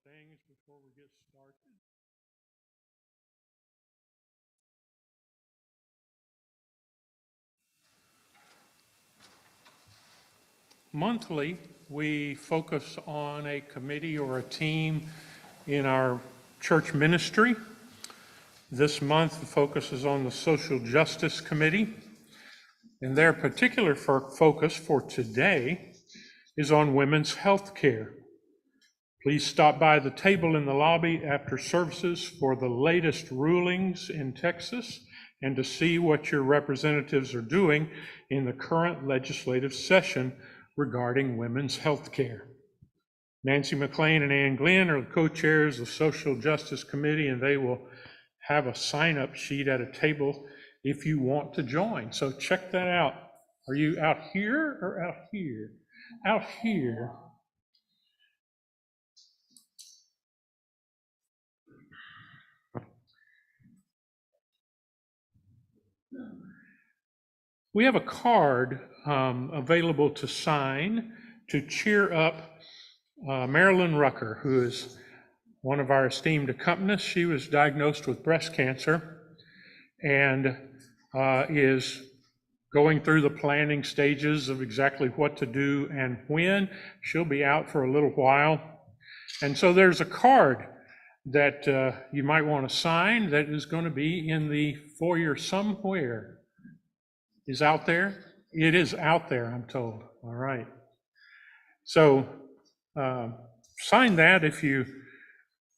things before we get started. Monthly, we focus on a committee or a team in our church ministry. This month, the focus is on the Social Justice Committee, and their particular focus for today is on women's health care. Please stop by the table in the lobby after services for the latest rulings in Texas and to see what your representatives are doing in the current legislative session regarding women's health care. Nancy McLean and Ann Glenn are the co-chairs of the Social Justice Committee, and they will have a sign-up sheet at a table if you want to join. So check that out. Are you out here or out here? Out here. We have a card available to sign to cheer up Marilyn Rucker, who is one of our esteemed accompanists. She was diagnosed with breast cancer and is going through the planning stages of exactly what to do and when. She'll be out for a little while. And so there's a card that you might want to sign that is going to be in the foyer somewhere. Is out there? It is out there, I'm told. All right. So sign that if you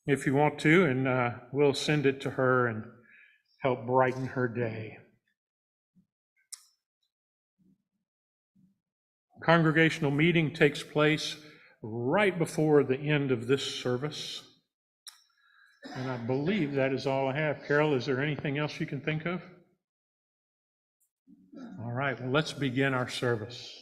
want to, and we'll send it to her and help brighten her day. Congregational meeting takes place right before the end of this service. And I believe that is all I have. Carol, is there anything else you can think of? All right, well, let's begin our service.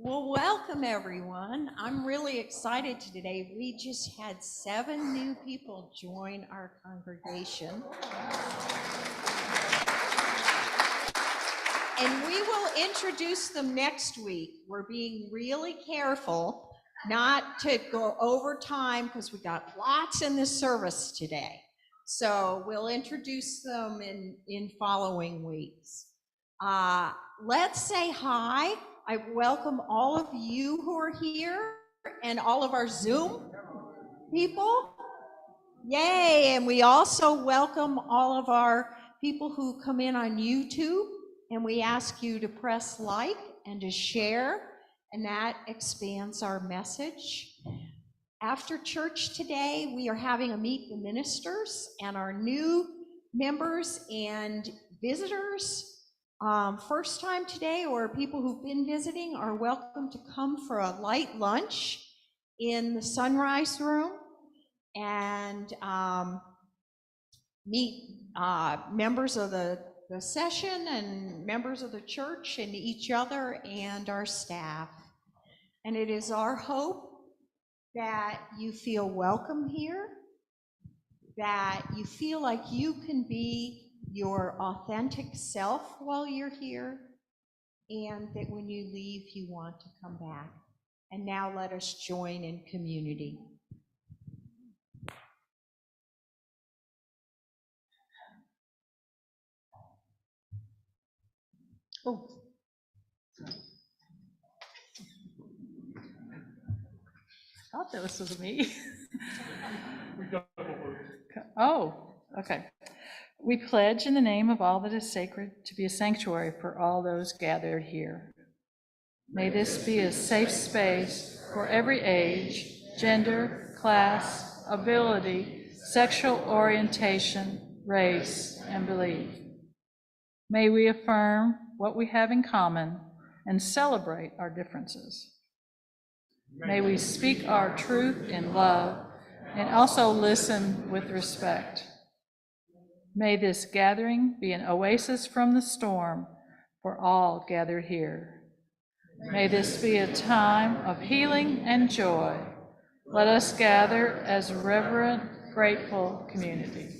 Well, welcome everyone. I'm really excited today. We just had 7 new people join our congregation. And we will introduce them next week. We're being really careful not to go over time because we got lots in this service today. So we'll introduce them in following weeks. Let's say hi. I welcome all of you who are here and all of our Zoom people. Yay, and we also welcome all of our people who come in on YouTube, and we ask you to press like and to share, and that expands our message. After church today, we are having a Meet the Ministers, and our new members and visitors first time today, or people who've been visiting, are welcome to come for a light lunch in the Sunrise Room and meet members of the session and members of the church and each other and our staff. And it is our hope that you feel welcome here, that you feel like you can be your authentic self while you're here, and that when you leave, you want to come back. And now let us join in community. Oh. I thought that was me. Oh, okay. We pledge in the name of all that is sacred to be a sanctuary for all those gathered here. May this be a safe space for every age, gender, class, ability, sexual orientation, race, and belief. May we affirm what we have in common and celebrate our differences. May we speak our truth in love and also listen with respect. May this gathering be an oasis from the storm for all gathered here. May this be a time of healing and joy. Let us gather as a reverent, grateful community.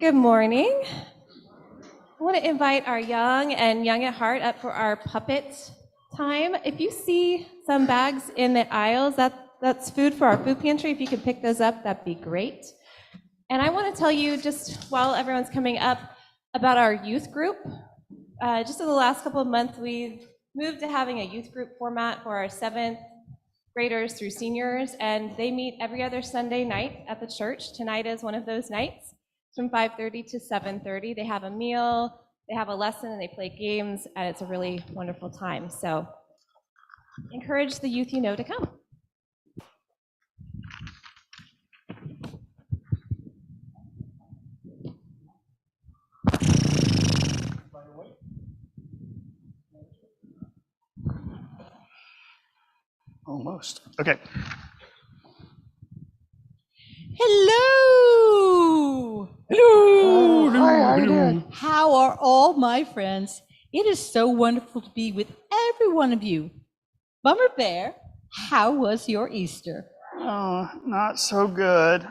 Good morning. I want to invite our young and young at heart up for our puppet time. If you see some bags in the aisles, that's food for our food pantry. If you could pick those up, that'd be great. And I want to tell you, just while everyone's coming up, about our youth group. Just in the last couple of months, we've moved to having a youth group format for our 7th graders through seniors, and they meet every other Sunday night at the church. Tonight is one of those nights. From 5:30 to 7:30. They have a meal, they have a lesson, and they play games, and it's a really wonderful time. So encourage the youth you know to come. Almost. Okay. Hello! Hello. Hi, how you doing? How are all my friends? It is so wonderful to be with every one of you. Bummer Bear, how was your Easter? Oh, not so good.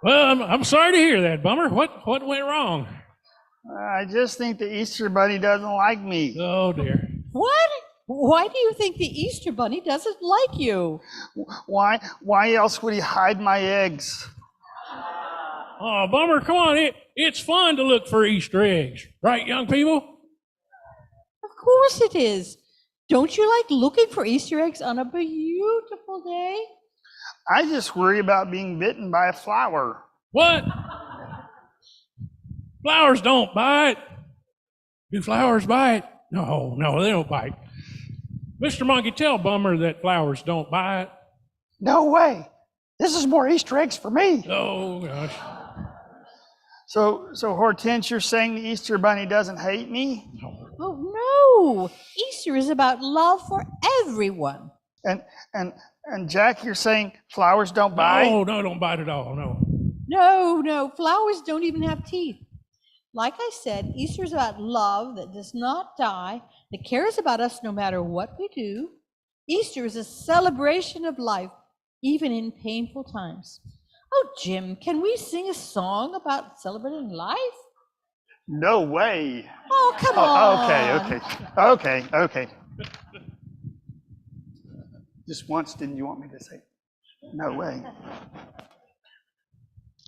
Well, I'm sorry to hear that, Bummer. What went wrong? I just think the Easter Bunny doesn't like me. Oh, dear. What? Why do you think the Easter Bunny doesn't like you? Why else would he hide my eggs? Oh, Bummer, come on. It's fun to look for Easter eggs. Right, young people? Of course it is. Don't you like looking for Easter eggs on a beautiful day? I just worry about being bitten by a flower. What? Flowers don't bite. Do flowers bite? No, they don't bite. Mr. Monkey, tell Bummer that flowers don't bite. No way. This is more Easter eggs for me. Oh, gosh. So Hortense, you're saying the Easter Bunny doesn't hate me? Oh, no. Easter is about love for everyone. And Jack, you're saying flowers don't bite? No, don't bite at all, no. No, flowers don't even have teeth. Like I said, Easter is about love that does not die, that cares about us no matter what we do. Easter is a celebration of life, even in painful times. Oh, Jim, can we sing a song about celebrating life? No way. Oh, come Oh, on. okay. Just once, didn't you want me to say? No way.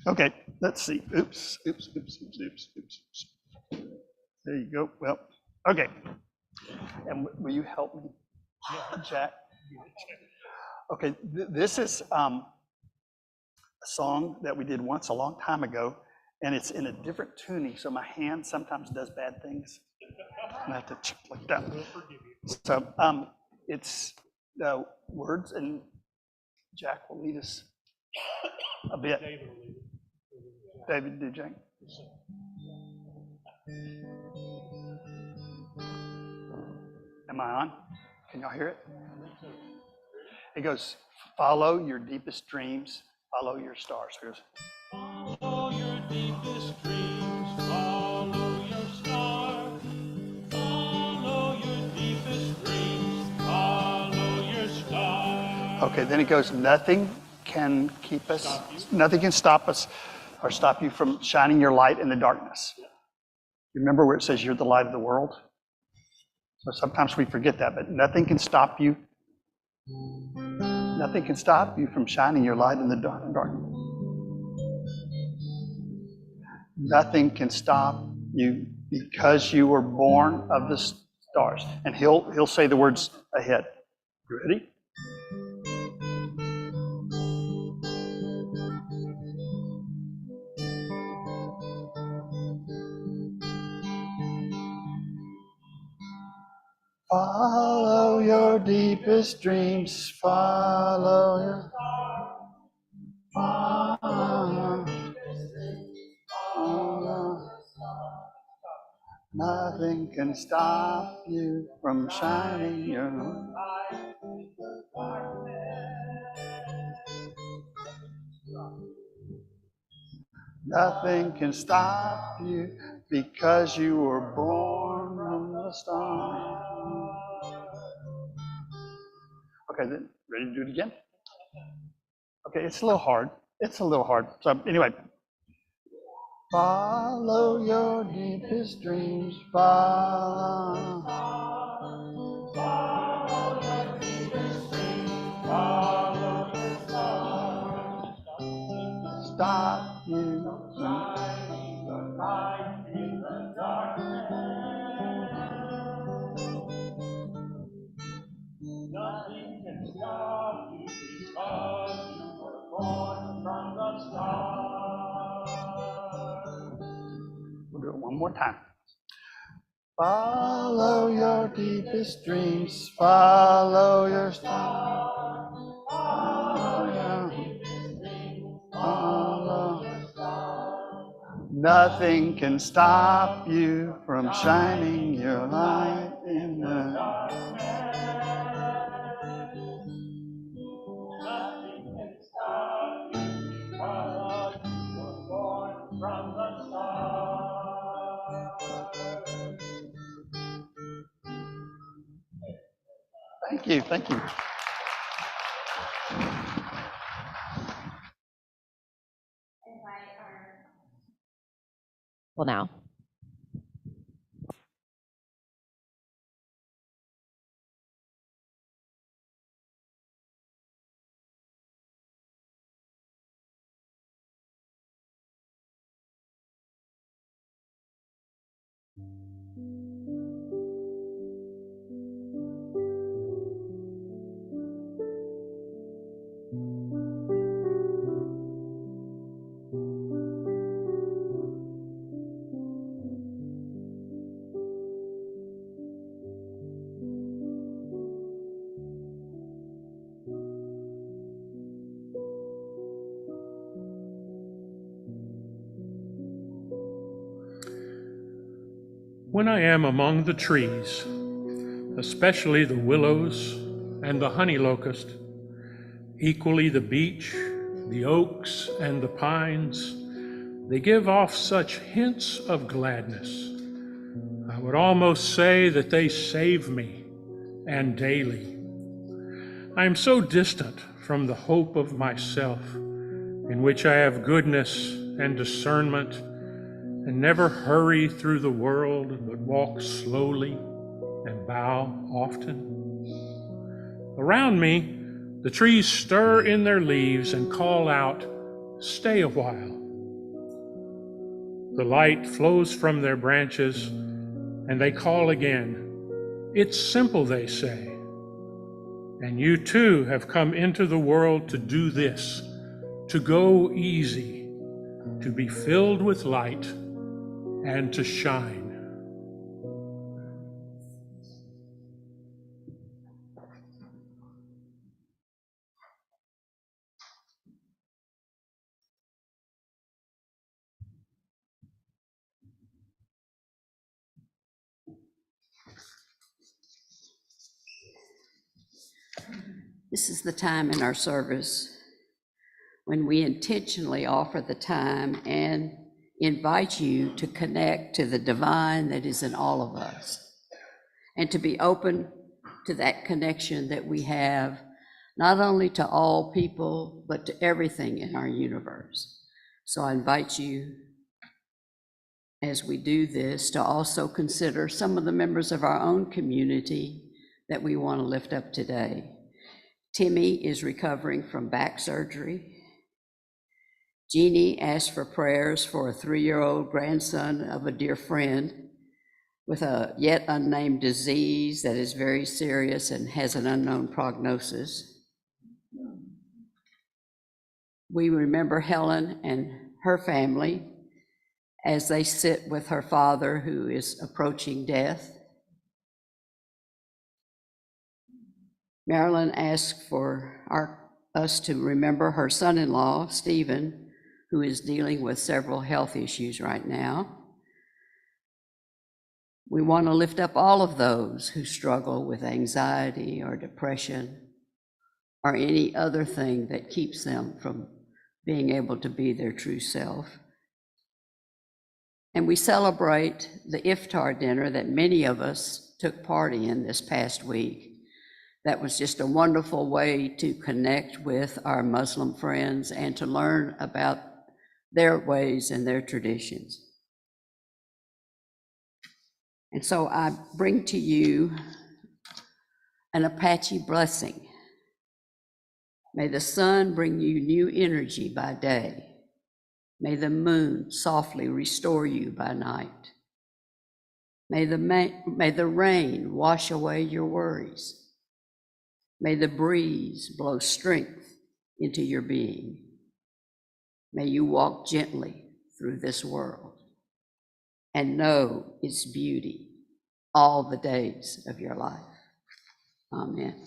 Okay, let's see. Oops. There you go. Well, okay. And will you help me, Jack? Okay, this is a song that we did once a long time ago, and it's in a different tuning, so my hand sometimes does bad things. I have to like that. So it's the words, and Jack will lead us a bit. David, do Jack. Am I on? Can y'all hear it? It goes, follow your deepest dreams, follow your stars. It goes, Follow your deepest dreams, follow your stars. Follow your deepest dreams, follow your stars. okay, then it goes, nothing can keep us, nothing can stop us or stop you from shining your light in the darkness. Remember where it says you're the light of the world? So sometimes we forget that, but nothing can stop you. Nothing can stop you from shining your light in the darkness. Nothing can stop you because you were born of the stars. And he'll say the words ahead. You ready? Follow your deepest dreams, follow your follow. Nothing can stop you from shining your light. Nothing can stop you because you were born from the stars. Okay, then ready to do it again? Okay, it's a little hard. So anyway, follow your deepest dreams, follow. Follow your deepest dreams, follow your stars. Stop you from shining the light in the darkness. Nothing can stop you because you were born from the stars. We'll do it one more time. Follow your deepest dreams, follow your stars. Follow your deepest dreams, follow your stars. Nothing can stop you from shining your light in the darkness. Nothing can stop you because you were born from the stars. Thank you. Well, now. When I am among the trees, especially the willows and the honey locust, equally the beech, the oaks, and the pines, they give off such hints of gladness. I would almost say that they save me, and daily. I am so distant from the hope of myself, in which I have goodness and discernment, and never hurry through the world, but walk slowly and bow often. Around me, the trees stir in their leaves and call out, "Stay a while." The light flows from their branches, and they call again. "It's simple," they say. And you too have come into the world to do this, to go easy, to be filled with light, and to shine. This is the time in our service when we intentionally offer the time and invite you to connect to the divine that is in all of us, and to be open to that connection that we have, not only to all people, but to everything in our universe. So I invite you, as we do this, to also consider some of the members of our own community that we want to lift up today. Timmy is recovering from back surgery. Jeannie asked for prayers for a 3-year-old grandson of a dear friend with a yet unnamed disease that is very serious and has an unknown prognosis. We remember Helen and her family as they sit with her father who is approaching death. Marilyn asked for us to remember her son-in-law, Stephen, who is dealing with several health issues right now. We want to lift up all of those who struggle with anxiety or depression or any other thing that keeps them from being able to be their true self. And we celebrate the iftar dinner that many of us took part in this past week. That was just a wonderful way to connect with our Muslim friends and to learn about their ways and their traditions. And so I bring to you an Apache blessing. May the sun bring you new energy by day. May the moon softly restore you by night. May the rain wash away your worries. May the breeze blow strength into your being. May you walk gently through this world and know its beauty all the days of your life. Amen.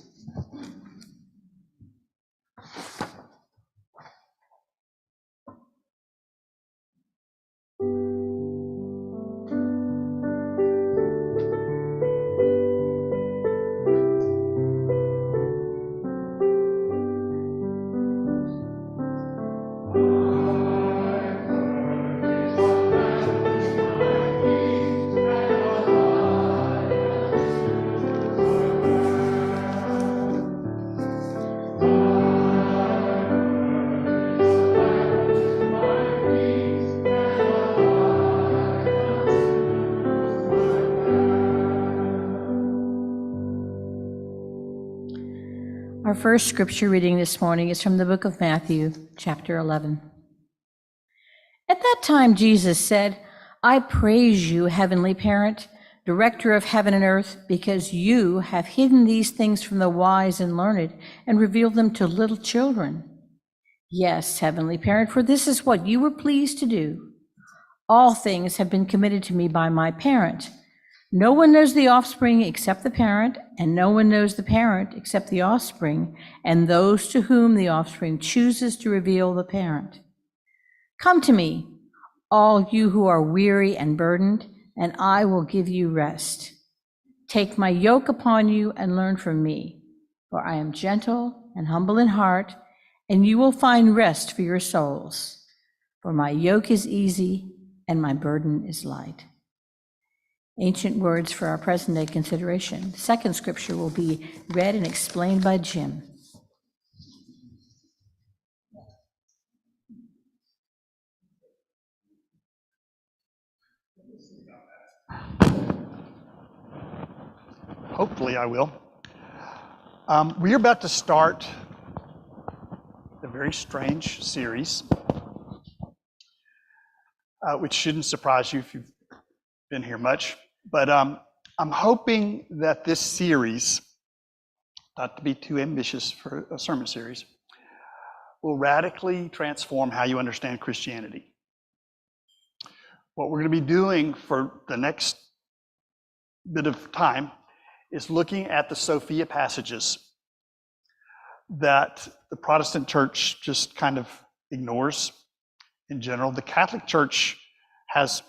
Our first scripture reading this morning is from the book of Matthew, chapter 11. At that time, Jesus said, "I praise you, Heavenly Parent, Director of heaven and earth, because you have hidden these things from the wise and learned and revealed them to little children. Yes, Heavenly Parent, for this is what you were pleased to do. All things have been committed to me by my parent. No one knows the offspring except the parent, and no one knows the parent except the offspring, and those to whom the offspring chooses to reveal the parent. Come to me, all you who are weary and burdened, and I will give you rest. Take my yoke upon you and learn from me, for I am gentle and humble in heart, and you will find rest for your souls. For my yoke is easy and my burden is light. Ancient words for our present day consideration. The second scripture will be read and explained by Jim. Hopefully I will. We are about to start a very strange series, which shouldn't surprise you if you've been here much. But I'm hoping that this series, not to be too ambitious for a sermon series, will radically transform how you understand Christianity. What we're going to be doing for the next bit of time is looking at the Sophia passages that the Protestant church just kind of ignores in general. The Catholic Church has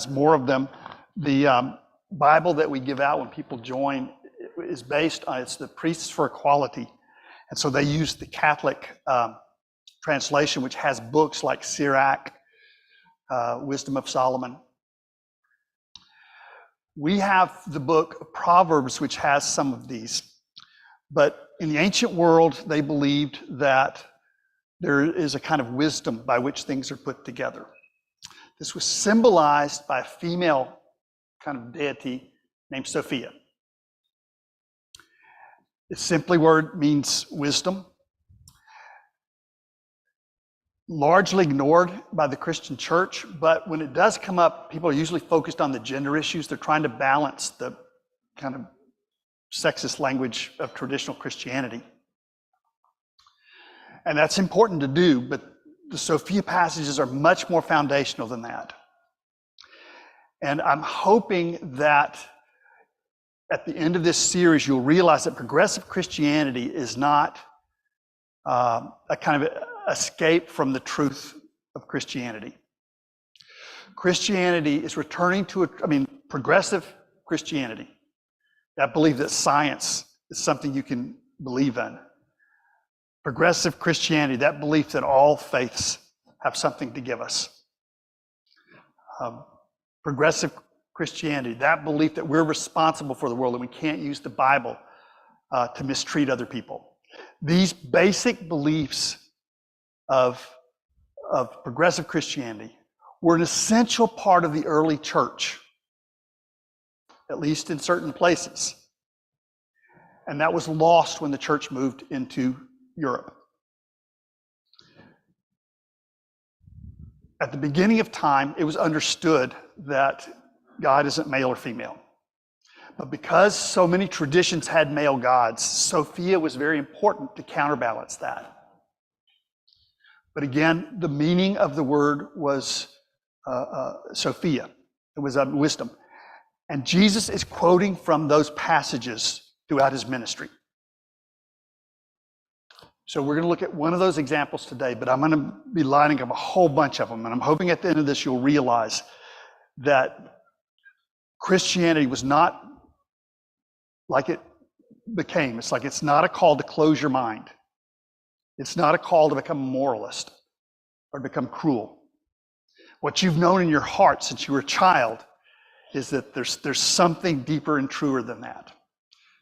more of them. The Bible that we give out when people join is based on, it's the Priests for Equality. And so they use the Catholic translation, which has books like Sirach, Wisdom of Solomon. We have the book of Proverbs, which has some of these. But in the ancient world, they believed that there is a kind of wisdom by which things are put together. This was symbolized by a female kind of deity named Sophia. Its simply word means wisdom. Largely ignored by the Christian church, but when it does come up, people are usually focused on the gender issues. They're trying to balance the kind of sexist language of traditional Christianity. And that's important to do, but the Sophia passages are much more foundational than that. And I'm hoping that at the end of this series, you'll realize that progressive Christianity is not a kind of escape from the truth of Christianity. Christianity is returning to progressive Christianity. That belief that science is something you can believe in. Progressive Christianity, that belief that all faiths have something to give us. Progressive Christianity, that belief that we're responsible for the world and we can't use the Bible to mistreat other people. These basic beliefs of progressive Christianity were an essential part of the early church, at least in certain places. And that was lost when the church moved into Europe. At the beginning of time, it was understood that God isn't male or female. But because so many traditions had male gods, Sophia was very important to counterbalance that. But again, the meaning of the word was Sophia. It was wisdom. And Jesus is quoting from those passages throughout his ministry. So we're going to look at one of those examples today, but I'm going to be lining up a whole bunch of them. And I'm hoping at the end of this you'll realize that Christianity was not like it became. It's like it's not a call to close your mind. It's not a call to become a moralist or become cruel. What you've known in your heart since you were a child is that there's something deeper and truer than that.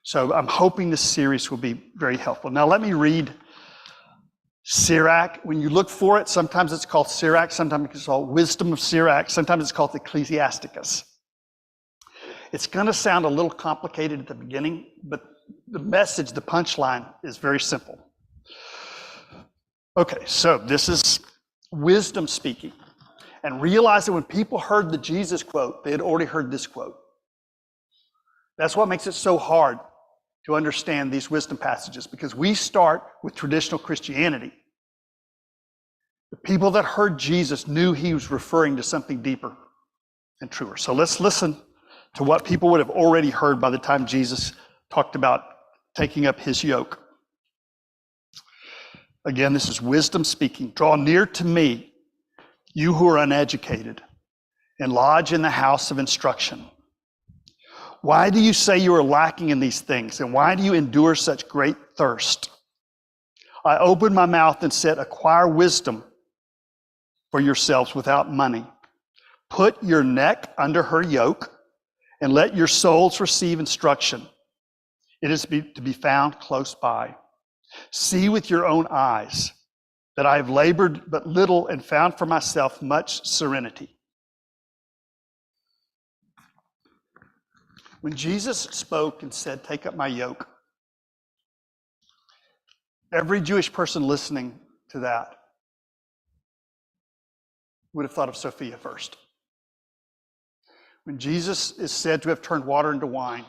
So I'm hoping this series will be very helpful. Now let me read Sirach. When you look for it, sometimes it's called Sirach, sometimes it's called Wisdom of Sirach, sometimes it's called Ecclesiasticus. It's going to sound a little complicated at the beginning, but the message, the punchline, is very simple. Okay, so this is wisdom speaking. And realize that when people heard the Jesus quote, they had already heard this quote. That's what makes it so hard to understand these wisdom passages, because we start with traditional Christianity. The people that heard Jesus knew he was referring to something deeper and truer. So let's listen to what people would have already heard by the time Jesus talked about taking up his yoke. Again, this is wisdom speaking. Draw near to me, you who are uneducated, and lodge in the house of instruction. Why do you say you are lacking in these things, and why do you endure such great thirst? I opened my mouth and said, acquire wisdom for yourselves without money. Put your neck under her yoke, and let your souls receive instruction. It is to be found close by. See with your own eyes that I have labored but little and found for myself much serenity. When Jesus spoke and said, take up my yoke, every Jewish person listening to that would have thought of Sophia first. When Jesus is said to have turned water into wine,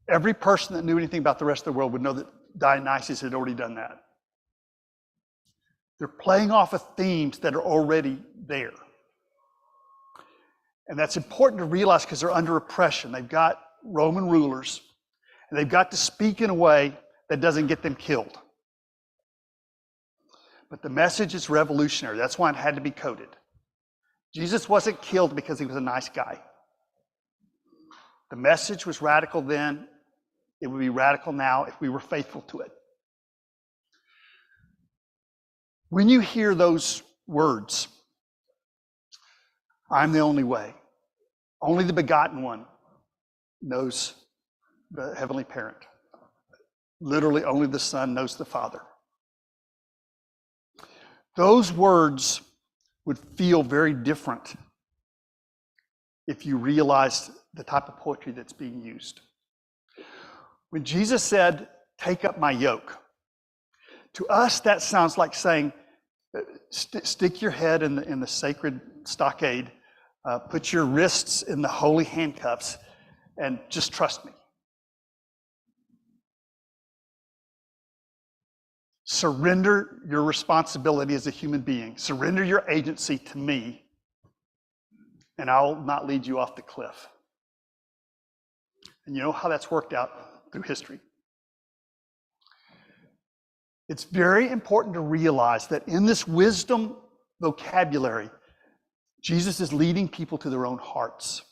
every person that knew anything about the rest of the world would know that Dionysius had already done that. They're playing off of themes that are already there. And that's important to realize because they're under oppression. They've got Roman rulers, and they've got to speak in a way that doesn't get them killed. But the message is revolutionary. That's why it had to be coded. Jesus wasn't killed because he was a nice guy. The message was radical then. It would be radical now if we were faithful to it. When you hear those words, I'm the only way, only the begotten one knows the heavenly parent. Literally, only the Son knows the Father. Those words would feel very different if you realized the type of poetry that's being used. When Jesus said, take up my yoke, to us that sounds like saying, stick your head in the sacred stockade, put your wrists in the holy handcuffs, and just trust me. Surrender your responsibility as a human being. Surrender your agency to me, and I'll not lead you off the cliff. And you know how that's worked out through history. It's very important to realize that in this wisdom vocabulary, Jesus is leading people to their own hearts.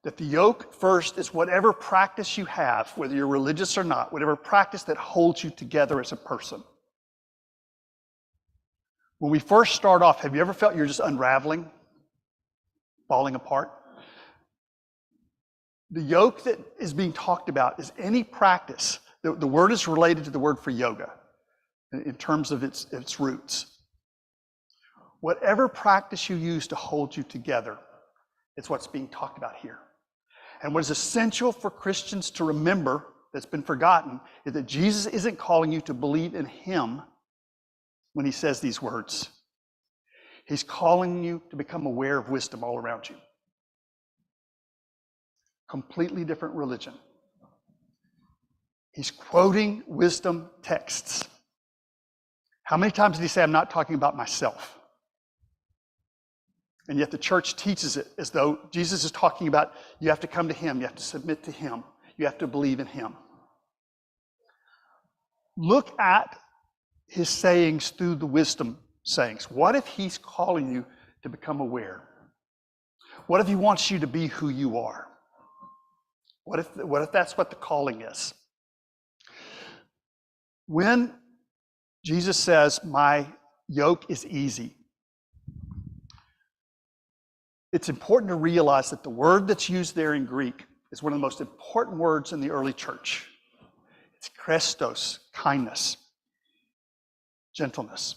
That the yoke first is whatever practice you have, whether you're religious or not, whatever practice that holds you together as a person. When we first start off, have you ever felt you're just unraveling, falling apart? The yoke that is being talked about is any practice. The word is related to the word for yoga in terms of its roots. Whatever practice you use to hold you together, it's what's being talked about here. And what is essential for Christians to remember that's been forgotten is that Jesus isn't calling you to believe in him when he says these words. He's calling you to become aware of wisdom all around you. Completely different religion. He's quoting wisdom texts. How many times did he say, I'm not talking about myself? And yet the church teaches it as though Jesus is talking about you have to come to him, you have to submit to him, you have to believe in him. Look at his sayings through the wisdom sayings. What if he's calling you to become aware? What if he wants you to be who you are? What if that's what the calling is? When Jesus says, my yoke is easy, it's important to realize that the word that's used there in Greek is one of the most important words in the early church. It's Christos, kindness, gentleness.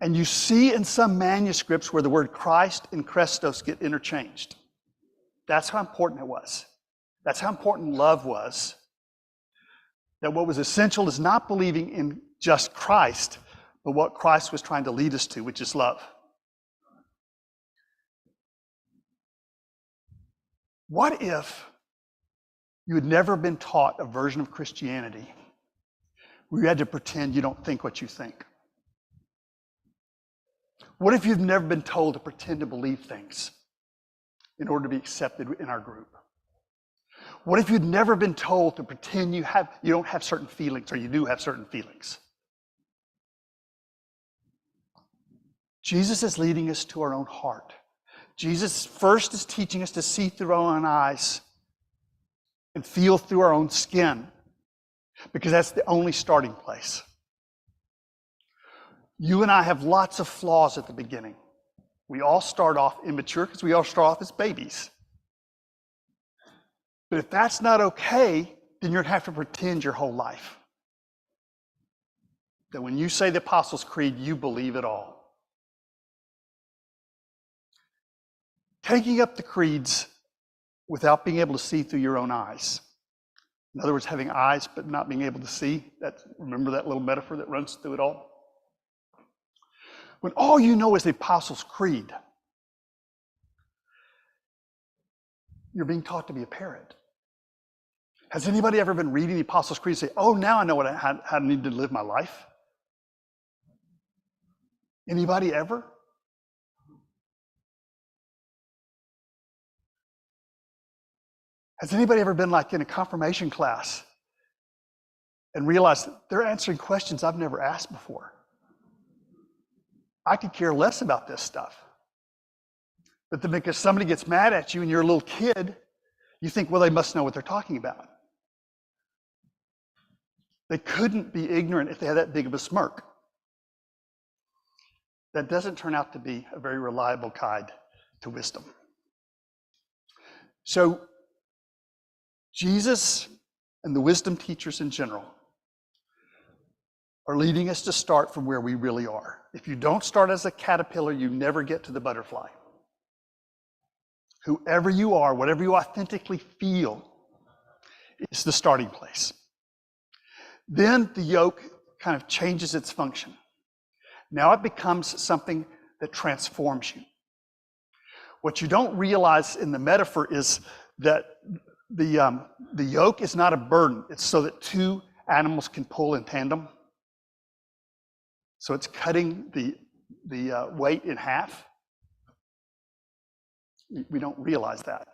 And you see in some manuscripts where the word Christ and Christos get interchanged. That's how important it was. That's how important love was. That what was essential is not believing in just Christ, but what Christ was trying to lead us to, which is love. What if you had never been taught a version of Christianity where you had to pretend you don't think what you think? What if you've never been told to pretend to believe things in order to be accepted in our group? What if you'd never been told to pretend you don't have certain feelings or you do have certain feelings? Jesus is leading us to our own heart. Jesus first is teaching us to see through our own eyes and feel through our own skin, because that's the only starting place. You and I have lots of flaws at the beginning. We all start off immature because we all start off as babies. But if that's not okay, then you're going to have to pretend your whole life that when you say the Apostles' Creed, you believe it all. Taking up the creeds without being able to see through your own eyes. In other words, having eyes but not being able to see. Remember that little metaphor that runs through it all? When all you know is the Apostles' Creed, you're being taught to be a parent. Has anybody ever been reading the Apostles' Creed and say, oh, now I know how I need to live my life? Anybody ever? Has anybody ever been like in a confirmation class and realized that they're answering questions I've never asked before? I could care less about this stuff. But then because somebody gets mad at you and you're a little kid, you think, well, they must know what they're talking about. They couldn't be ignorant if they had that big of a smirk. That doesn't turn out to be a very reliable guide to wisdom. So, Jesus and the wisdom teachers in general are leading us to start from where we really are. If you don't start as a caterpillar, you never get to the butterfly. Whoever you are, whatever you authentically feel, is the starting place. Then the yoke kind of changes its function. Now it becomes something that transforms you. What you don't realize in the metaphor is that the yoke is not a burden. It's so that two animals can pull in tandem. So it's cutting the weight in half. We don't realize that.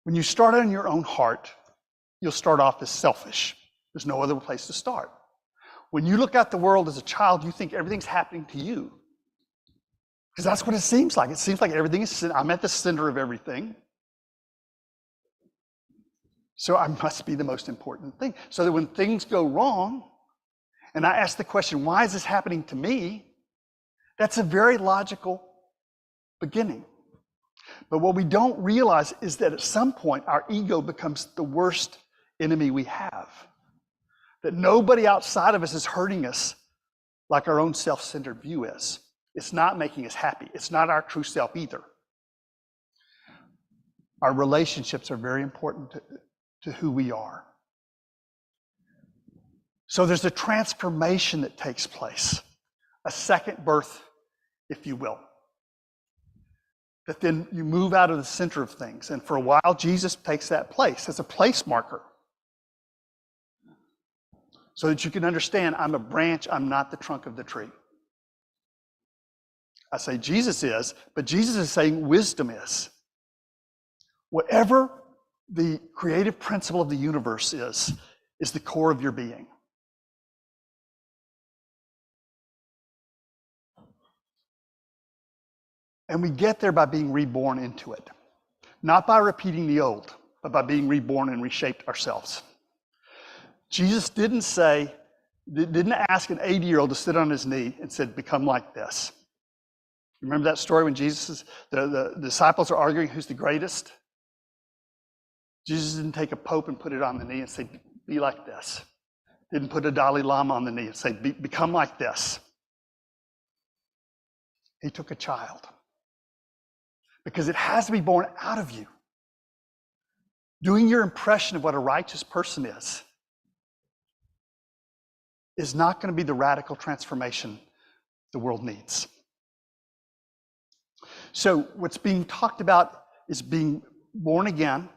When you start on your own heart, you'll start off as selfish. There's no other place to start. When you look at the world as a child, you think everything's happening to you. Because that's what it seems like. It seems like everything is, I'm at the center of everything. So I must be the most important thing. So that when things go wrong, and I ask the question, why is this happening to me? That's a very logical beginning. But what we don't realize is that at some point, our ego becomes the worst enemy we have. That nobody outside of us is hurting us like our own self-centered view is. It's not making us happy. It's not our true self either. Our relationships are very important to who we are. So there's a transformation that takes place, a second birth, if you will. That then you move out of the center of things. And for a while, Jesus takes that place as a place marker. So that you can understand, I'm a branch, I'm not the trunk of the tree. I say Jesus is, but Jesus is saying wisdom is. Whatever the creative principle of the universe is the core of your being. And we get there by being reborn into it. Not by repeating the old, but by being reborn and reshaped ourselves. Jesus didn't ask an 80-year-old to sit on his knee and said, become like this. Remember that story when the disciples are arguing who's the greatest? Jesus didn't take a pope and put it on the knee and say, be like this. Didn't put a Dalai Lama on the knee and say, become like this. He took a child. Because it has to be born out of you. Doing your impression of what a righteous person is not going to be the radical transformation the world needs. So what's being talked about is being born again,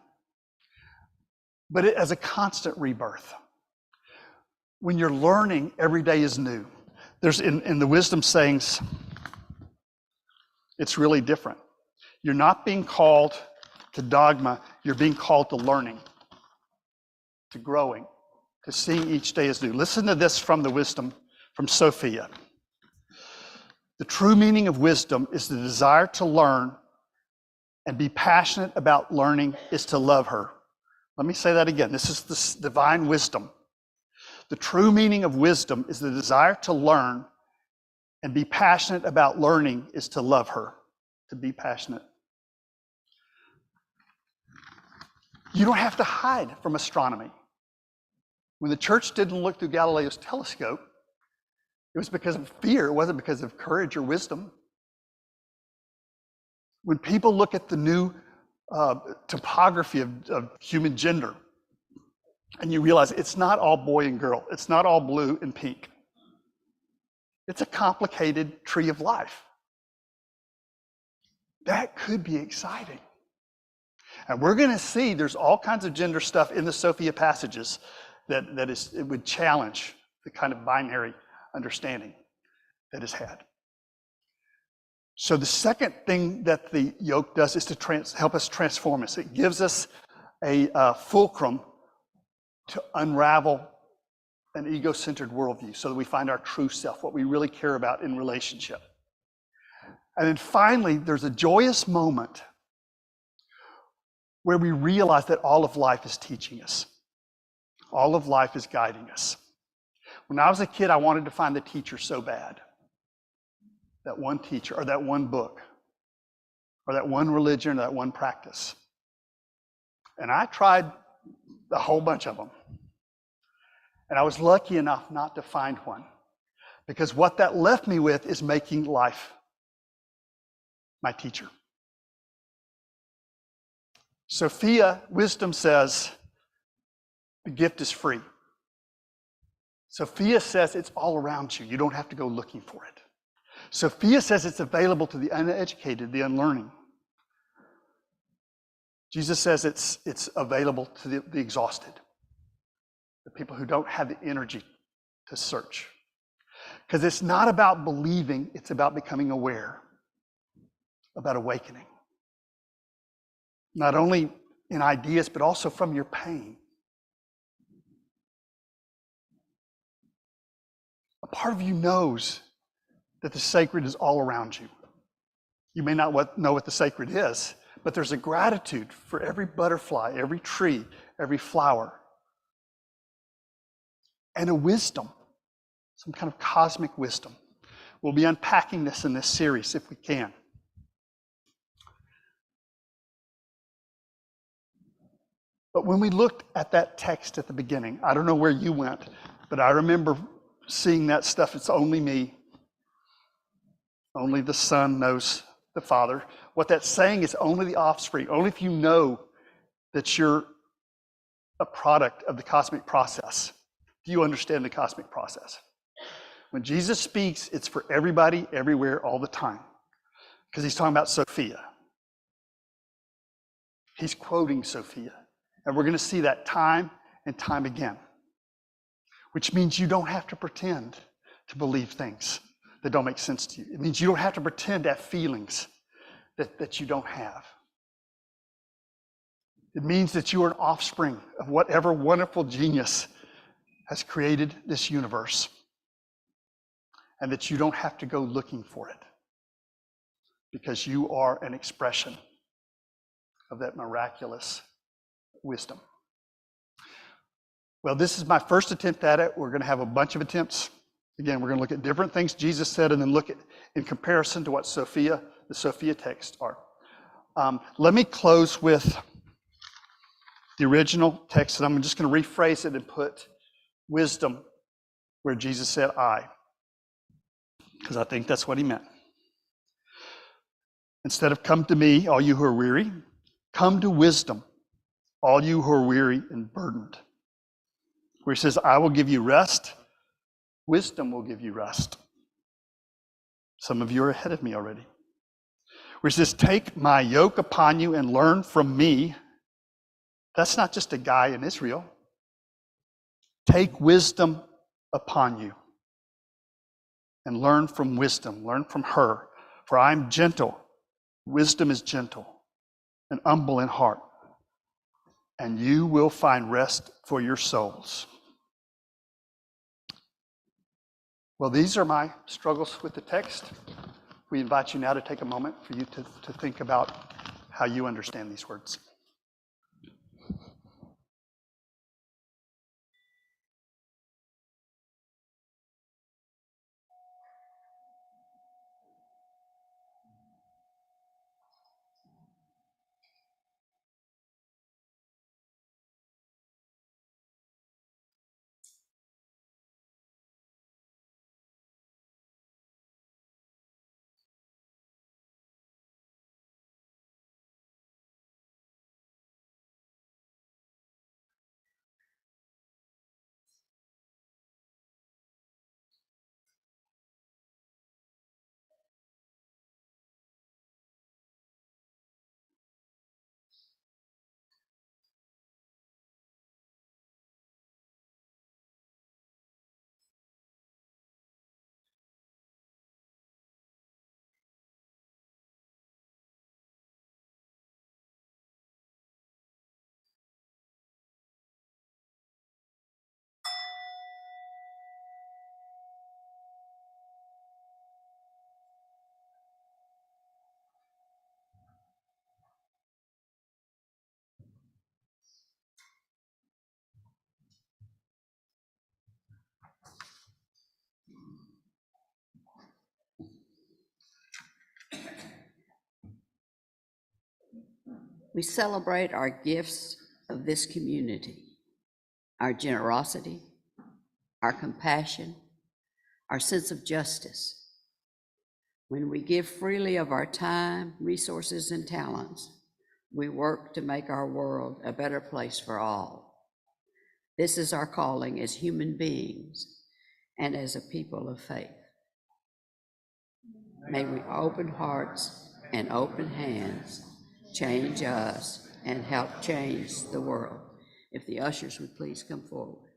but as a constant rebirth. When you're learning, every day is new. There's in the wisdom sayings, it's really different. You're not being called to dogma, you're being called to learning, to growing, to seeing each day as new. Listen to this from the wisdom from Sophia. The true meaning of wisdom is the desire to learn, and be passionate about learning is to love her. Let me say that again. This is the divine wisdom. The true meaning of wisdom is the desire to learn, and be passionate about learning is to love her, to be passionate. You don't have to hide from astronomy. When the church didn't look through Galileo's telescope, it was because of fear. It wasn't because of courage or wisdom. When people look at the new topography of human gender, and you realize it's not all boy and girl, it's not all blue and pink. It's a complicated tree of life. That could be exciting. And we're going to see there's all kinds of gender stuff in the Sophia passages it would challenge the kind of binary understanding that is had. So the second thing that the yoke does is to help us transform us. It gives us a fulcrum to unravel an ego-centered worldview so that we find our true self, what we really care about in relationship. And then finally, there's a joyous moment where we realize that all of life is teaching us. All of life is guiding us. When I was a kid, I wanted to find the teacher so bad. That one teacher, or that one book, or that one religion, or that one practice. And I tried a whole bunch of them. And I was lucky enough not to find one. Because what that left me with is making life my teacher. Sophia, wisdom says, the gift is free. Sophia says it's all around you. You don't have to go looking for it. Sophia says it's available to the uneducated, the unlearning. Jesus says it's available to the exhausted, the people who don't have the energy to search. Because it's not about believing, it's about becoming aware, about awakening. Not only in ideas, but also from your pain. A part of you knows that the sacred is all around you. You may not know what the sacred is, but there's a gratitude for every butterfly, every tree, every flower, and a wisdom, some kind of cosmic wisdom. We'll be unpacking this in this series if we can. But when we looked at that text at the beginning, I don't know where you went, but I remember seeing that stuff. It's only me. Only the Son knows the Father. What that's saying is only the offspring. Only if you know that you're a product of the cosmic process do you understand the cosmic process. When Jesus speaks, it's for everybody, everywhere, all the time. Because he's talking about Sophia. He's quoting Sophia. And we're going to see that time and time again. Which means you don't have to pretend to believe things that don't make sense to you. It means you don't have to pretend to have feelings that you don't have. It means that you are an offspring of whatever wonderful genius has created this universe. And that you don't have to go looking for it. Because you are an expression of that miraculous wisdom. Well, this is my first attempt at it. We're going to have a bunch of attempts. Again, we're going to look at different things Jesus said and then look at in comparison to what the Sophia texts are. Let me close with the original text, and I'm just going to rephrase it and put wisdom where Jesus said I, because I think that's what he meant. Instead of come to me, all you who are weary, come to wisdom, all you who are weary and burdened. Where he says, I will give you rest, wisdom will give you rest. Some of you are ahead of me already. Where he says, take my yoke upon you and learn from me. That's not just a guy in Israel. Take wisdom upon you and learn from wisdom, learn from her. For I am gentle, wisdom is gentle and humble in heart, and you will find rest for your souls. Well, these are my struggles with the text. We invite you now to take a moment for you to think about how you understand these words. We celebrate our gifts of this community, our generosity, our compassion, our sense of justice. When we give freely of our time, resources, and talents, we work to make our world a better place for all. This is our calling as human beings and as a people of faith. May we open hearts and open hands change us and help change the world. If the ushers would please come forward.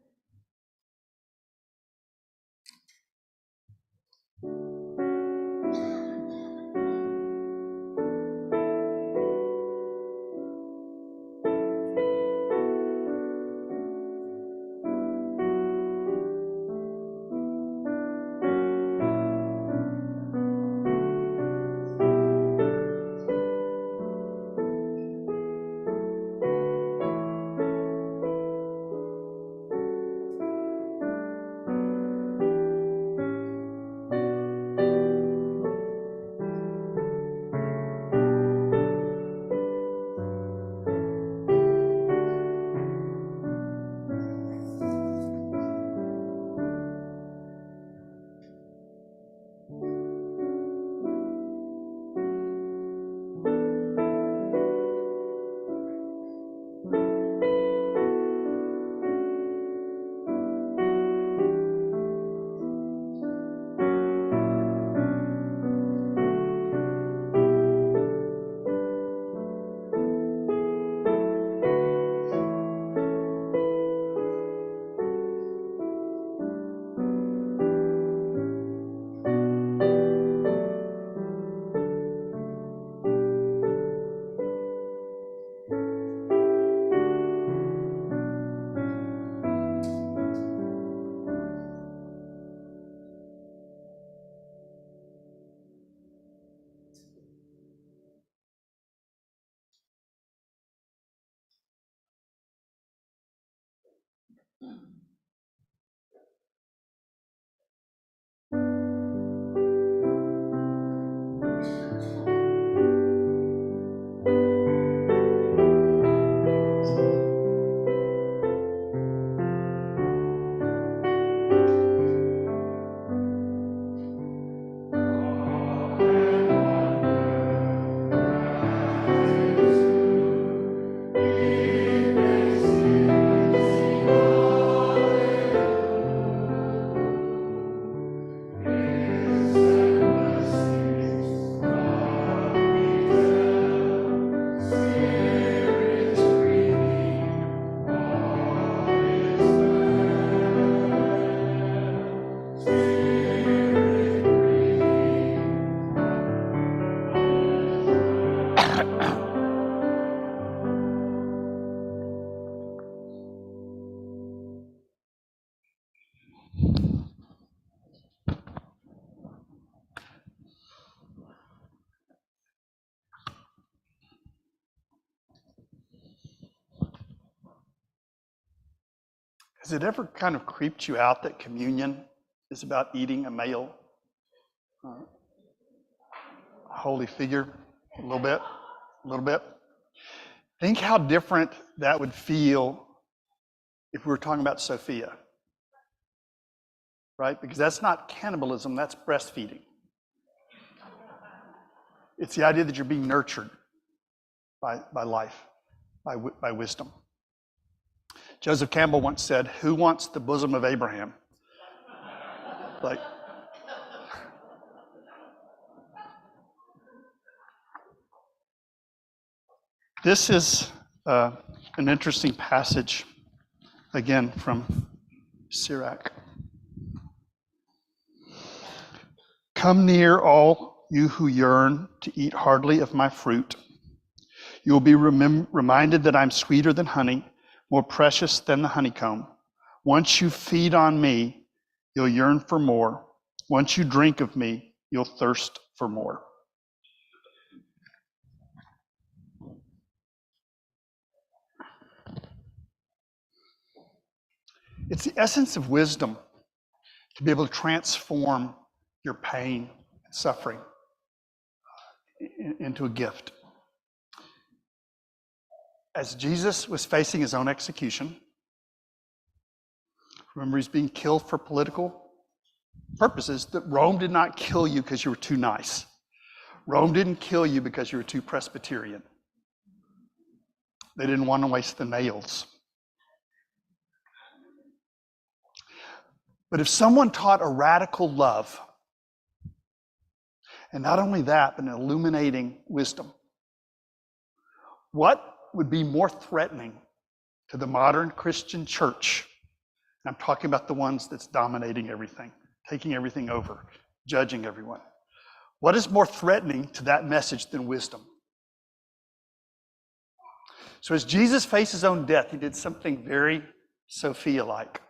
Has it ever kind of creeped you out that communion is about eating a male holy figure? A little bit, a little bit. Think how different that would feel if we were talking about Sophia, right? Because that's not cannibalism, that's breastfeeding. It's the idea that you're being nurtured by life, by wisdom. Joseph Campbell once said, "Who wants the bosom of Abraham?" Like, this is an interesting passage, again, from Sirach. Come near, all you who yearn to eat heartily of my fruit. You will be reminded that I'm sweeter than honey, more precious than the honeycomb. Once you feed on me, you'll yearn for more. Once you drink of me, you'll thirst for more. It's the essence of wisdom to be able to transform your pain and suffering into a gift. As Jesus was facing his own execution, remember he's being killed for political purposes, that Rome did not kill you because you were too nice. Rome didn't kill you because you were too Presbyterian. They didn't want to waste the nails. But if someone taught a radical love, and not only that, but an illuminating wisdom, what would be more threatening to the modern Christian church? And I'm talking about the ones that's dominating everything, taking everything over, judging everyone. What is more threatening to that message than wisdom? So as Jesus faced his own death, he did something very Sophia-like.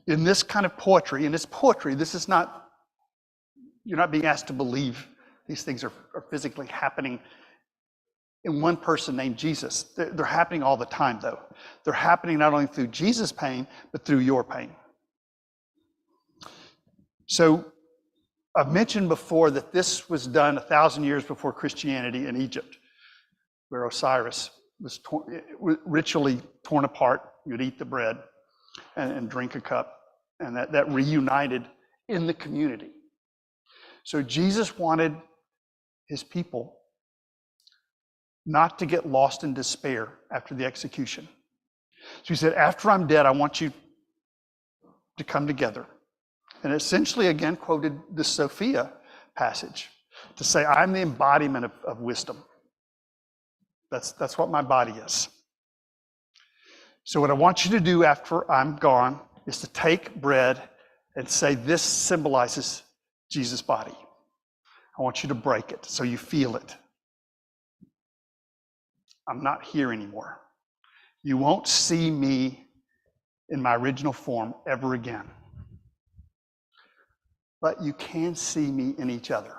In this kind of poetry, and it's poetry, this is not, you're not being asked to believe these things are physically happening in one person named Jesus. They're happening all the time, though. They're happening not only through Jesus' pain, but through your pain. So I've mentioned before that this was done 1,000 years before Christianity in Egypt, where Osiris was ritually torn apart. You'd eat the bread and drink a cup, and that reunited in the community. So Jesus wanted his people not to get lost in despair after the execution. So he said, after I'm dead, I want you to come together. And essentially, again, quoted the Sophia passage to say, I'm the embodiment of wisdom. That's what my body is. So what I want you to do after I'm gone is to take bread and say, this symbolizes Jesus' body. I want you to break it so you feel it. I'm not here anymore. You won't see me in my original form ever again. But you can see me in each other.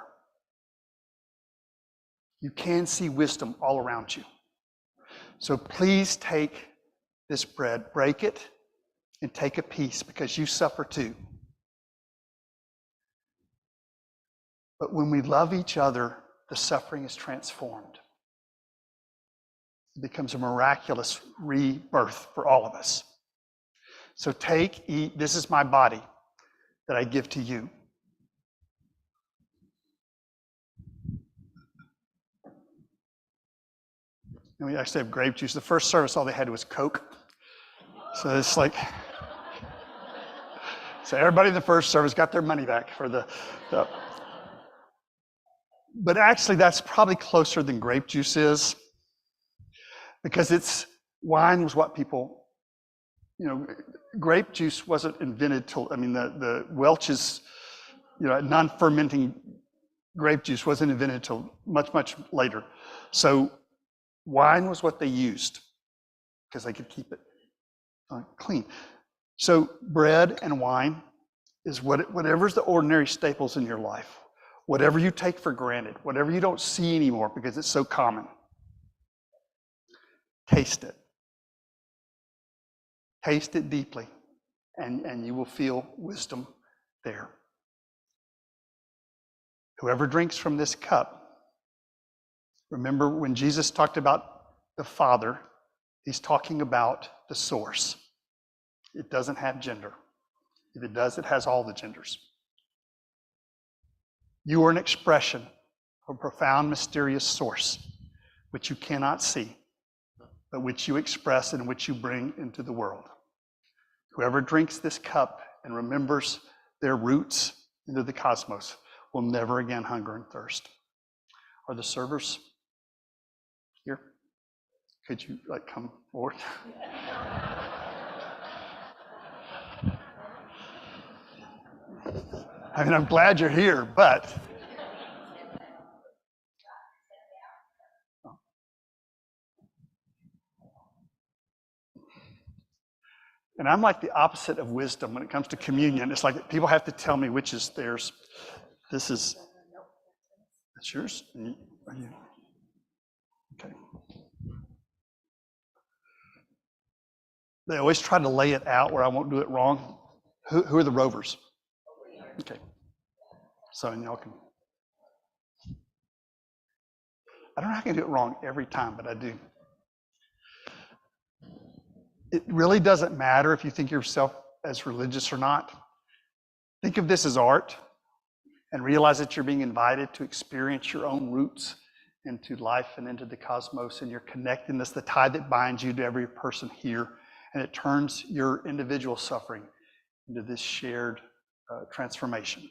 You can see wisdom all around you. So please take this bread, break it, and take a piece because you suffer too. But when we love each other, the suffering is transformed. It becomes a miraculous rebirth for all of us. So take, eat, this is my body that I give to you. And we actually have grape juice. The first service, all they had was Coke. So it's like, so everybody in the first service got their money back for the but actually that's probably closer than grape juice is, because wine was what people, grape juice wasn't invented till, the Welch's, non-fermenting grape juice wasn't invented till much, much later. So wine was what they used because they could keep it clean. So bread and wine is whatever's the ordinary staples in your life, whatever you take for granted, whatever you don't see anymore because it's so common. Taste it. Taste it deeply, and you will feel wisdom there. Whoever drinks from this cup, remember when Jesus talked about the Father, he's talking about the source. It doesn't have gender. If it does, it has all the genders. You are an expression of a profound, mysterious source, which you cannot see, but which you express and which you bring into the world. Whoever drinks this cup and remembers their roots into the cosmos will never again hunger and thirst. Are the servers here? Could you come forward? I mean, I'm glad you're here, but and I'm like the opposite of wisdom when it comes to communion. It's like people have to tell me which is theirs. This is, that's yours? Are you? Okay. They always try to lay it out where I won't do it wrong. Who are the rovers? Okay. So, and y'all can. I don't know how I can do it wrong every time, but I do. It really doesn't matter if you think yourself as religious or not. Think of this as art and realize that you're being invited to experience your own roots into life and into the cosmos, and your connectedness, the tie that binds you to every person here, and it turns your individual suffering into this shared transformation.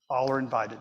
All are invited.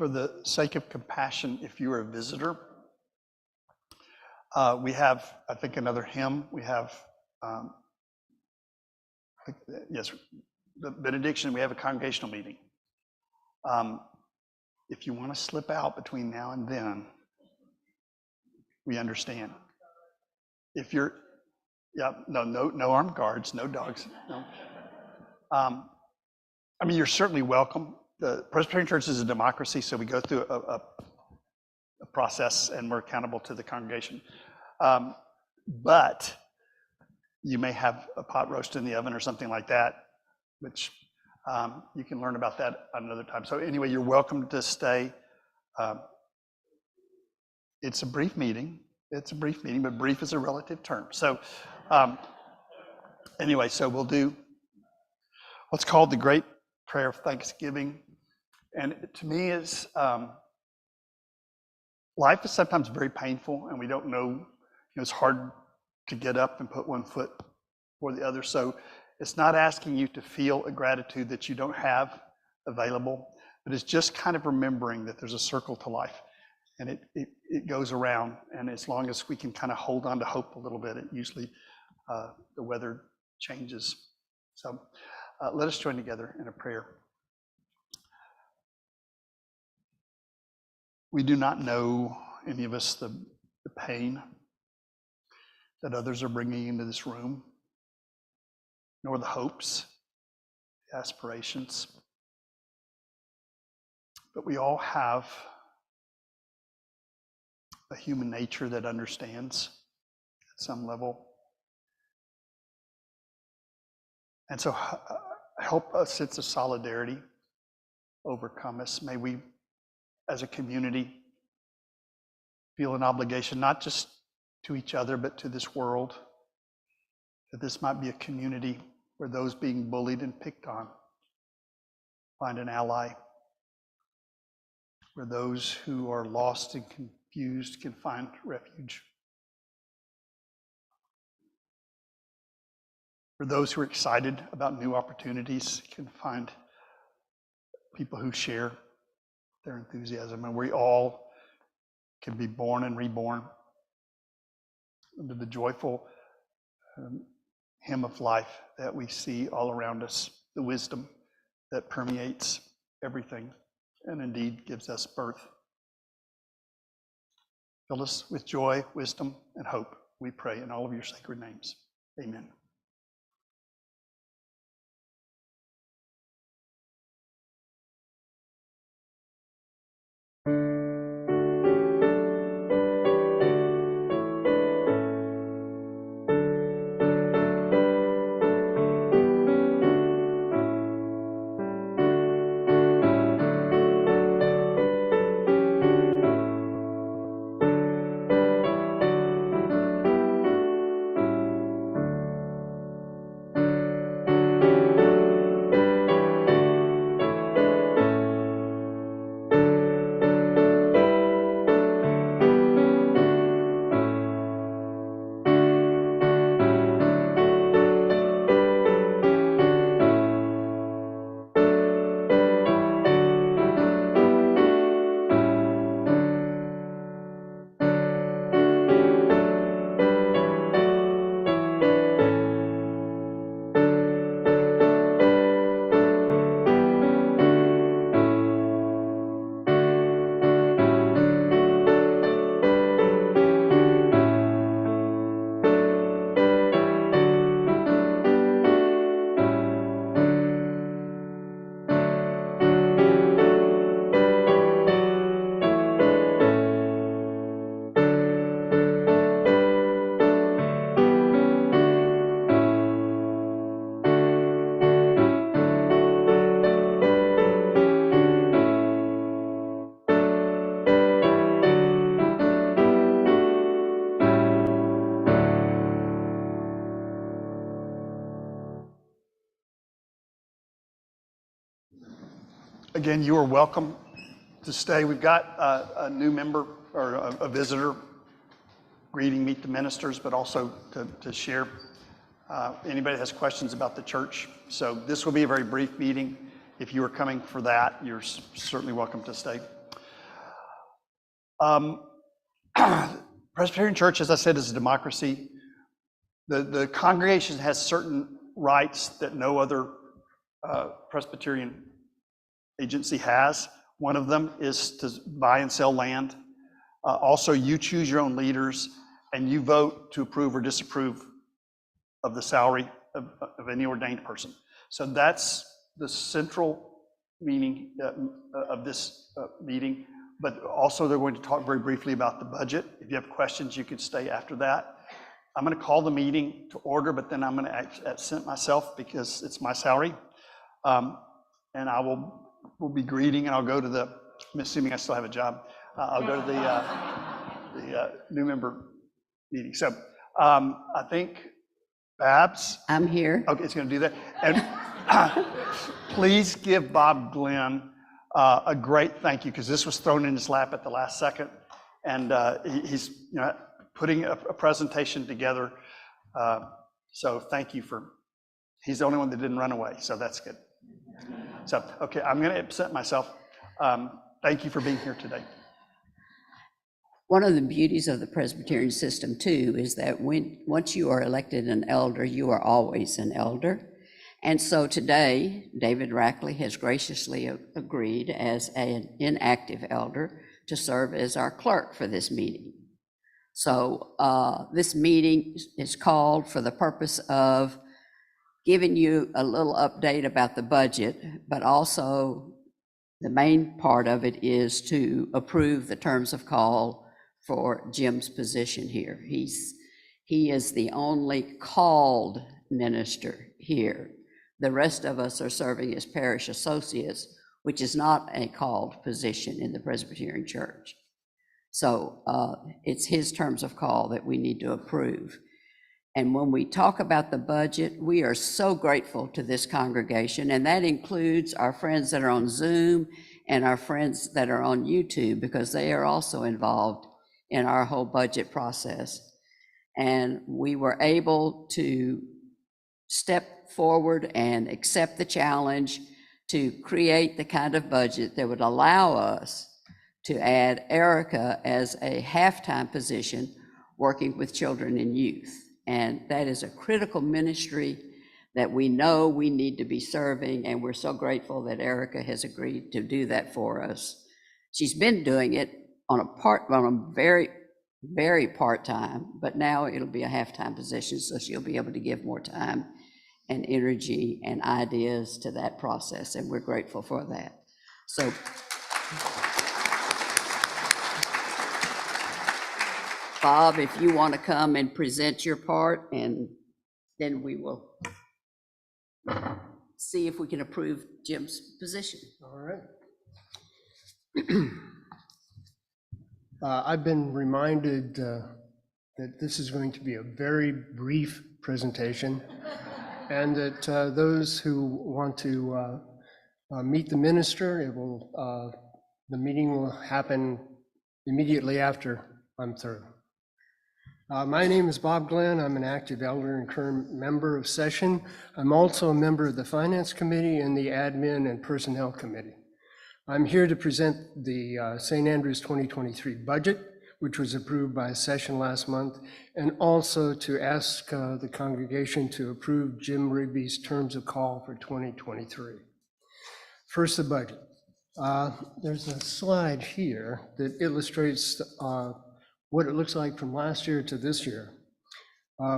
for the sake of compassion, if you are a visitor, we have, I think, another hymn. We have, yes, the benediction. We have a congregational meeting. If you want to slip out between now and then, we understand. If you're, no armed guards, no dogs. No. I mean, you're certainly welcome. The Presbyterian Church is a democracy, so we go through a process, and we're accountable to the congregation. But you may have a pot roast in the oven or something like that, which you can learn about that another time. So anyway, you're welcome to stay. It's a brief meeting. It's a brief meeting, but brief is a relative term. So anyway, so we'll do what's called the Great Prayer of Thanksgiving. And to me, is life is sometimes very painful, and we don't know, it's hard to get up and put one foot for the other. So it's not asking you to feel a gratitude that you don't have available, but it's just kind of remembering that there's a circle to life, and it goes around. And as long as we can kind of hold on to hope a little bit, it usually the weather changes. So let us join together in a prayer. We do not know, any of us, the pain that others are bringing into this room, nor the hopes, the aspirations. But we all have a human nature that understands at some level. And so help a sense of solidarity overcome us. May we, as a community, feel an obligation, not just to each other, but to this world, that this might be a community where those being bullied and picked on find an ally, where those who are lost and confused can find refuge, where those who are excited about new opportunities can find people who share their enthusiasm, and we all can be born and reborn under the joyful hymn of life that we see all around us, the wisdom that permeates everything and indeed gives us birth. Fill us with joy, wisdom, and hope, we pray in all of your sacred names. Amen. Again, you are welcome to stay. We've got a new member or a visitor greeting Meet the Ministers, but also to share. Anybody has questions about the church. So this will be a very brief meeting. If you are coming for that, you're certainly welcome to stay. Presbyterian Church, as I said, is a democracy. The congregation has certain rights that no other Presbyterian agency has. One of them is to buy and sell land. Also, you choose your own leaders, and you vote to approve or disapprove of the salary of any ordained person. So that's the central meaning of this meeting. But also, they're going to talk very briefly about the budget. If you have questions, you can stay after that. I'm going to call the meeting to order, but then I'm going to absent myself because it's my salary. And I will be greeting, and I'll go to the, I'm assuming I still have a job. I'll go to the new member meeting. So I think Babs. I'm here. Okay, it's going to do that. And please give Bob Glenn a great thank you, because this was thrown in his lap at the last second. And he's putting a presentation together. So thank you for, he's the only one that didn't run away, so that's good. So, okay, I'm going to absent myself. Thank you for being here today. One of the beauties of the Presbyterian system too is that once you are elected an elder, you are always an elder. And so today, David Rackley has graciously agreed as an inactive elder to serve as our clerk for this meeting. So this meeting is called for the purpose of giving you a little update about the budget, but also the main part of it is to approve the terms of call for Jim's position here. He is the only called minister here. The rest of us are serving as parish associates, which is not a called position in the Presbyterian Church. So it's his terms of call that we need to approve. And when we talk about the budget, we are so grateful to this congregation, and that includes our friends that are on Zoom and our friends that are on YouTube, because they are also involved in our whole budget process. And we were able to step forward and accept the challenge to create the kind of budget that would allow us to add Erica as a half-time position working with children and youth. And that is a critical ministry that we know we need to be serving, and we're so grateful that Erica has agreed to do that for us. She's been doing it on a very, very part-time, but now it'll be a half-time position, so she'll be able to give more time and energy and ideas to that process, and we're grateful for that. So Bob, if you want to come and present your part, and then we will see if we can approve Jim's position. All right. I've been reminded that this is going to be a very brief presentation, and that those who want to meet the minister, the meeting will happen immediately after I'm through. My name is Bob Glenn. I'm an active elder and current member of Session. I'm also a member of the Finance Committee and the Admin and Personnel Committee. I'm here to present the St. Andrews 2023 budget, which was approved by Session last month, and also to ask the congregation to approve Jim Rigby's terms of call for 2023. First, the budget. There's a slide here that illustrates what it looks like from last year to this year.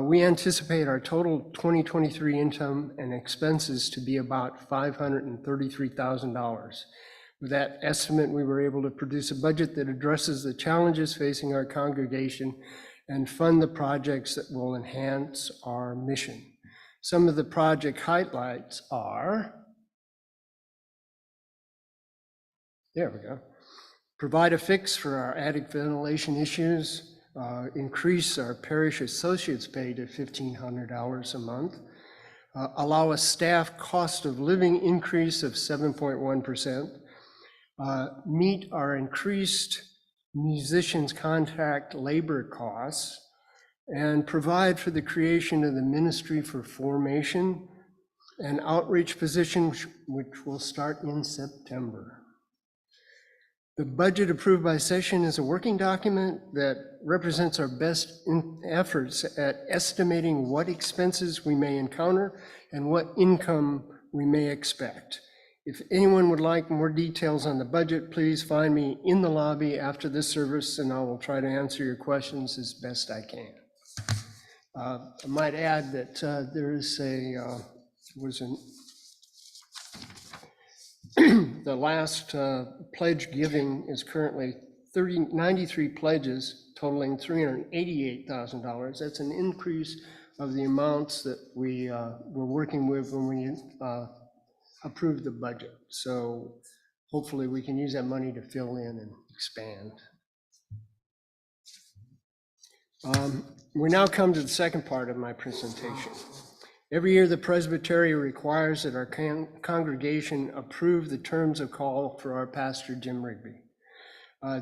We anticipate our total 2023 income and expenses to be about $533,000. With that estimate, we were able to produce a budget that addresses the challenges facing our congregation and fund the projects that will enhance our mission. Some of the project highlights are, there we go. Provide a fix for our attic ventilation issues, increase our parish associates' pay to $1,500 a month, allow a staff cost of living increase of 7.1%, meet our increased musicians' contract labor costs, and provide for the creation of the Ministry for Formation and Outreach position, which will start in September. The budget approved by session is a working document that represents our best efforts at estimating what expenses we may encounter and what income we may expect. If anyone would like more details on the budget, please find me in the lobby after this service, and I will try to answer your questions as best I can. I might add that there is the last pledge giving is currently 93 pledges totaling $388,000. That's an increase of the amounts that we were working with when we approved the budget. So hopefully we can use that money to fill in and expand. We now come to the second part of my presentation. Every year, the Presbytery requires that our congregation approve the terms of call for our pastor, Jim Rigby.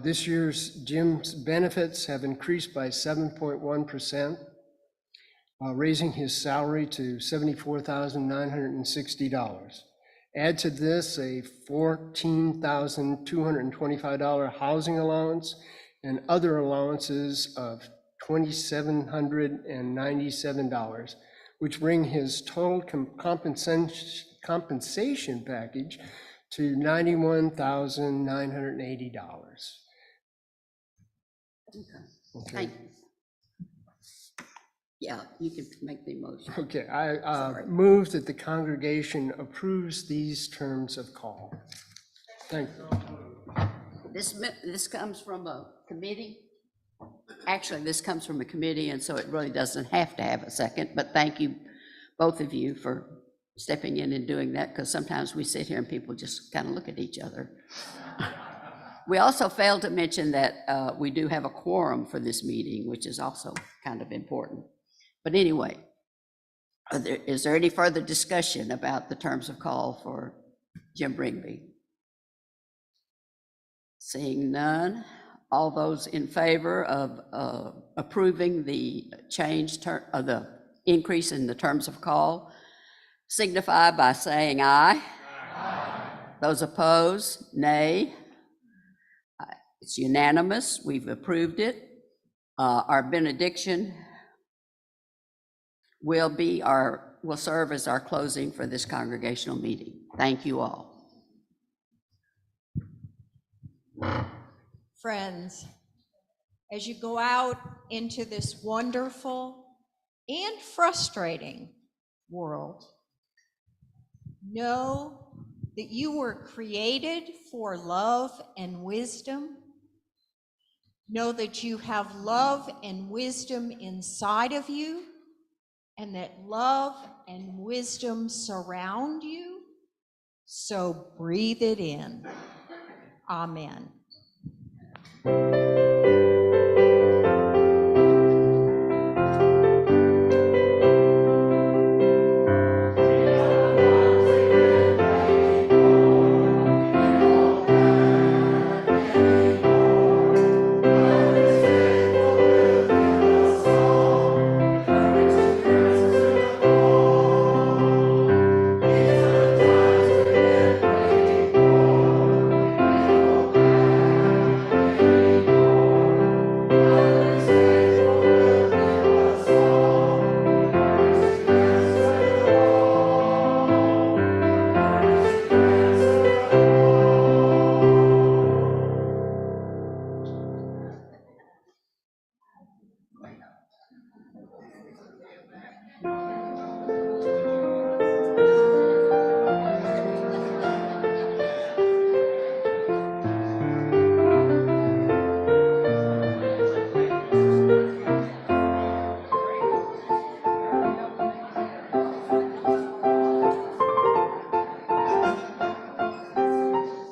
This year's Jim's benefits have increased by 7.1%, raising his salary to $74,960. Add to this a $14,225 housing allowance and other allowances of $2,797, which bring his total compensation package to $91,980. Okay. Thank you. Yeah, you can make the motion. Okay, I move that the congregation approves these terms of call. Thank you. This comes from a committee. Actually, this comes from a committee, and so it really doesn't have to have a second, but thank you, both of you, for stepping in and doing that, because sometimes we sit here and people just kind of look at each other. We also failed to mention that we do have a quorum for this meeting, which is also kind of important. But anyway, is there any further discussion about the terms of call for Jim Rigby? Seeing none, all those in favor of approving the the increase in the terms of call signify by saying aye. Aye. Those opposed, nay. It's unanimous. We've approved it. Our benediction will serve as our closing for this congregational meeting. Thank you all. Friends, as you go out into this wonderful and frustrating world, know that you were created for love and wisdom. Know that you have love and wisdom inside of you, and that love and wisdom surround you. So breathe it in. Amen.